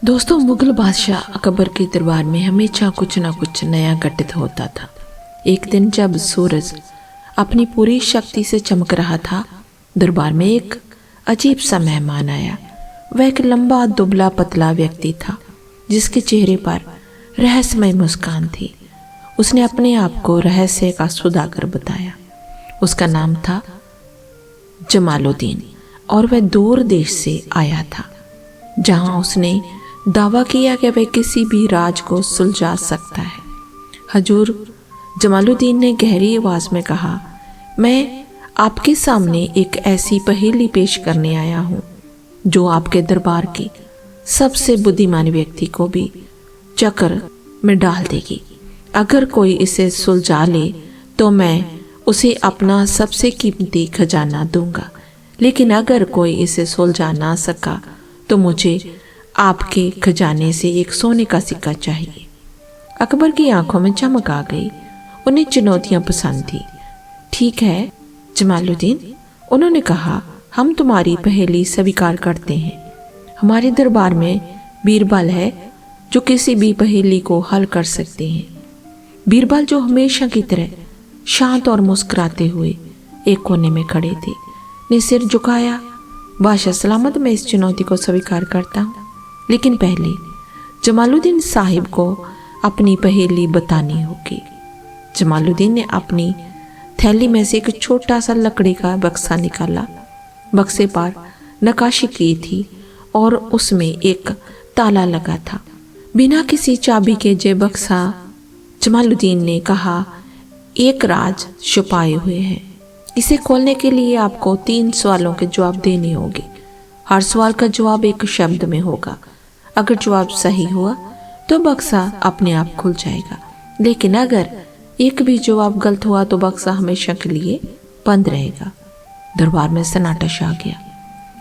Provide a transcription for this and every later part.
दोस्तों, मुगल बादशाह अकबर के दरबार में हमेशा कुछ न कुछ नया घटित होता था। एक दिन जब सूरज अपनी पूरी शक्ति से चमक रहा था, दरबार में एक अजीब सा मेहमान आया। वह एक लंबा दुबला पतला व्यक्ति था जिसके चेहरे पर रहस्यमय मुस्कान थी। उसने अपने आप को रहस्य का सौदागर बताया। उसका नाम था जमालुद्दीन और वह दूर देश से आया था, जहां उसने दावा किया कि वह किसी भी राज को सुलझा सकता है। हजूर, जमालुद्दीन ने गहरी आवाज में कहा, मैं आपके सामने एक ऐसी पहेली पेश करने आया हूँ जो आपके दरबार के सबसे बुद्धिमान व्यक्ति को भी चक्कर में डाल देगी। अगर कोई इसे सुलझा ले तो मैं उसे अपना सबसे कीमती खजाना दूंगा, लेकिन अगर कोई इसे सुलझा ना सका तो मुझे आपके खजाने से एक सोने का सिक्का चाहिए। अकबर की आंखों में चमक आ गई। उन्हें चुनौतियां पसंद थी। ठीक है जमालुद्दीन, उन्होंने कहा, हम तुम्हारी पहेली स्वीकार करते हैं। हमारे दरबार में बीरबल है जो किसी भी पहेली को हल कर सकते हैं। बीरबल, जो हमेशा की तरह शांत और मुस्कुराते हुए एक कोने में खड़े थे, ने सिर झुकाया। बादशाह सलामत, मैं इस चुनौती को स्वीकार करता हूँ, लेकिन पहले जमालुद्दीन साहिब को अपनी पहेली बतानी होगी। जमालुद्दीन ने अपनी थैली में से एक छोटा सा लकड़ी का बक्सा निकाला। बक्से पर नक्काशी की थी और उसमें एक ताला लगा था। बिना किसी चाबी के जे बक्सा, जमालुद्दीन ने कहा, एक राज छुपाए हुए हैं। इसे खोलने के लिए आपको 3 सवालों के जवाब देने होंगे। हर सवाल का जवाब एक शब्द में होगा। अगर जवाब सही हुआ तो बक्सा अपने आप खुल जाएगा, लेकिन अगर एक भी जवाब गलत हुआ तो बक्सा हमेशा के लिए बंद रहेगा। दरबार में सन्नाटा छा गया।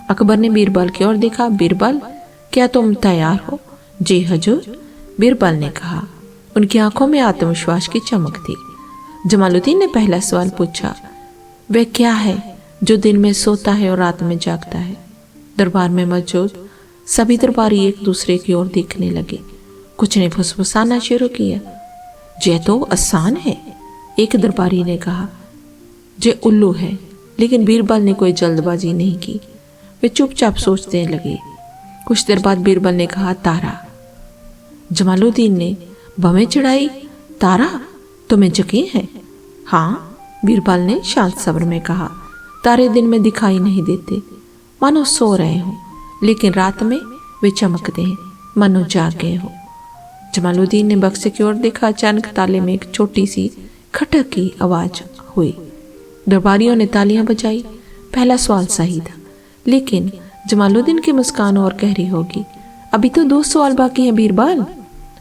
अकबर ने बीरबल की ओर देखा। बीरबल, क्या तुम तैयार हो? जी हजूर, बीरबल ने कहा। उनकी आंखों में आत्मविश्वास की चमक थी। जमालुद्दीन ने पहला सवाल पूछा, वह क्या है जो दिन में सोता है और रात में जागता है? दरबार में मौजूद सभी दरबारी एक दूसरे की ओर देखने लगे। कुछ ने फुसफुसाना शुरू किया, ये तो आसान है। एक दरबारी ने कहा, जे उल्लू है। लेकिन बीरबल ने कोई जल्दबाजी नहीं की। वे चुपचाप सोचने लगे। कुछ देर बाद बीरबल ने कहा, तारा। जमालुद्दीन ने भवें चढ़ाई, तारा? तुम्हें यकीन है? हाँ, बीरबल ने शांत स्वर में कहा, तारे दिन में दिखाई नहीं देते, मानो सो रहे हो, लेकिन रात में वे चमकते हैं, मानो जाग गए हो। जमालुद्दीन ने बक्से की ओर देखा। अचानक ताले में एक छोटी सी खटक की आवाज हुई। दरबारियों ने तालियां बजाई। पहला सवाल सही था, लेकिन जमालुद्दीन की मुस्कान और गहरी होगी। अभी तो 2 सवाल बाकी हैं बीरबल,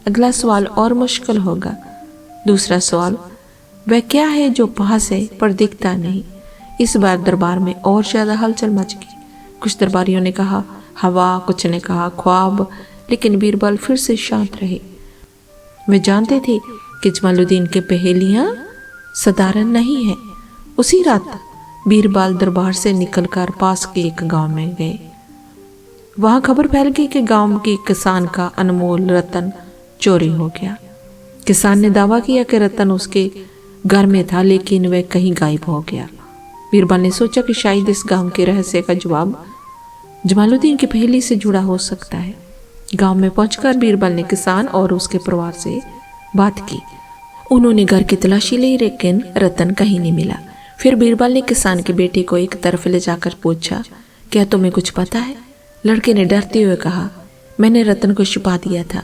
अगला सवाल और मुश्किल होगा। दूसरा सवाल, वह क्या है जो पास है पर दिखता नहीं? इस बार दरबार में और ज्यादा हलचल मच गई। कुछ दरबारियों ने कहा हवा, कुछ ने कहा ख्वाब, लेकिन बीरबल फिर से शांत रहे। वे जानते थे कि जमालुद्दीन के पहेलियां साधारण नहीं है। उसी रात बीरबल दरबार से निकलकर पास के एक गांव में गए। वहां खबर फैल गई कि गांव के किसान का अनमोल रतन चोरी हो गया। किसान ने दावा किया कि रतन उसके घर में था, लेकिन वह कहीं गायब हो गया। बीरबल ने सोचा कि शायद इस गांव के रहस्य का जवाब जमालुद्दीन की पहेली से जुड़ा हो सकता है। गांव में पहुंचकर बीरबल ने किसान और उसके परिवार से बात की। उन्होंने घर की तलाशी ली, लेकिन रतन कहीं नहीं मिला। फिर बीरबल ने किसान के बेटे को एक तरफ ले जाकर पूछा, क्या तुम्हें कुछ पता है? लड़के ने डरते हुए कहा, मैंने रतन को छुपा दिया था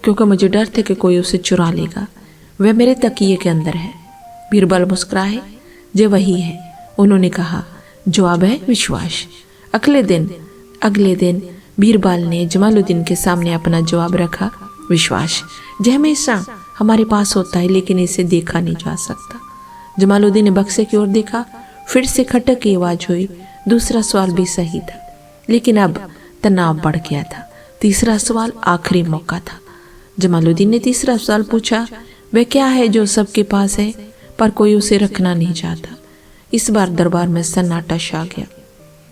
क्योंकि मुझे डर था कि कोई उसे चुरा लेगा। वह मेरे तकिए के अंदर है। बीरबल मुस्कुराए, जो वही है। उन्होंने कहा, जवाब है विश्वास। अगले दिन बीरबल ने जमालुद्दीन के सामने अपना जवाब रखा, विश्वास, जो हमेशा हमारे पास होता है लेकिन इसे देखा नहीं जा सकता। जमालुद्दीन ने बक्से की ओर देखा। फिर से खटक की आवाज हुई। दूसरा सवाल भी सही था, लेकिन अब तनाव बढ़ गया था। तीसरा सवाल आखिरी मौका था। जमालुद्दीन ने तीसरा सवाल पूछा, वह क्या है जो सबके पास है पर कोई उसे रखना नहीं चाहता? इस बार दरबार में सन्नाटा छा गया।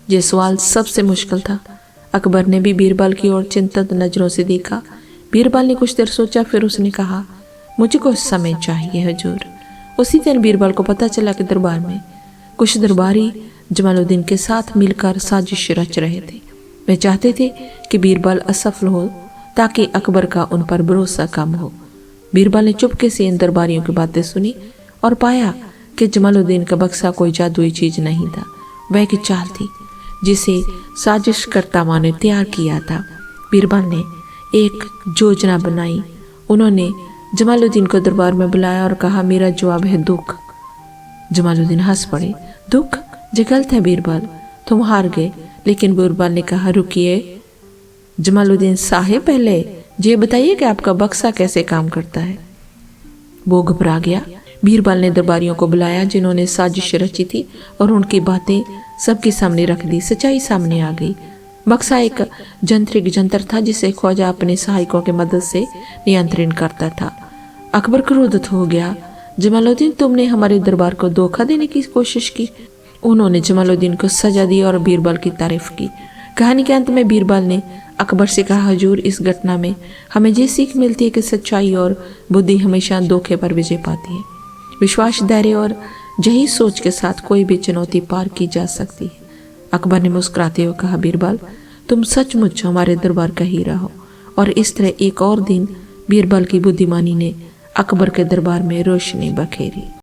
यह सवाल सबसे मुश्किल था। अकबर ने भी बीरबल की ओर चिंतित नजरों से देखा। बीरबल ने कुछ देर सोचा, फिर उसने कहा, मुझे कुछ समय चाहिए हुजूर। उसी दिन बीरबल को पता चला कि दरबार में कुछ दरबारी जमालुद्दीन के साथ मिलकर साजिश रच रहे थे। वे चाहते थे कि बीरबल असफल हो ताकि अकबर का उन पर भरोसा कम हो। बीरबल ने चुपके से इन दरबारियों की बातें सुनी और पाया कि जमालुद्दीन का बक्सा कोई जादुई चीज नहीं था, वह एक चाल थी जिसे साजिशकर्ताओं ने तैयार किया था। बीरबल ने एक योजना बनाई। उन्होंने जमालुद्दीन को दरबार में बुलाया और कहा, मेरा जवाब है दुख। जमालुद्दीन हंस पड़े। दुख? ये गलत है बीरबल, तुम हार गए। लेकिन बीरबल ने कहा, रुकिए जमालुद्दीन साहिब, पहले ये बताइए कि आपका बक्सा कैसे काम करता है। वो घबरा गया। बीरबल ने दरबारियों को बुलाया जिन्होंने साजिश रची थी और उनकी बातें सबके सामने रख दी। सच्चाई सामने आ गई। बक्सा एक जंत्रिक जंतर था जिसे ख्वाजा अपने सहायकों की मदद से नियंत्रण करता था। अकबर क्रोधित हो गया। जमालुद्दीन, तुमने हमारे दरबार को धोखा देने की कोशिश की। उन्होंने जमालुद्दीन को सजा दी और बीरबल की तारीफ की। कहानी के अंत में बीरबल ने अकबर से कहा, हुजूर, इस घटना में हमें ये सीख मिलती है कि सच्चाई और बुद्धि हमेशा धोखे पर विजय पाती है। विश्वास, धैर्य और यही सोच के साथ कोई भी चुनौती पार की जा सकती है। अकबर ने मुस्कुराते हुए कहा, बीरबल, तुम सचमुच हमारे दरबार का हीरा हो। और इस तरह एक और दिन बीरबल की बुद्धिमानी ने अकबर के दरबार में रोशनी बखेरी।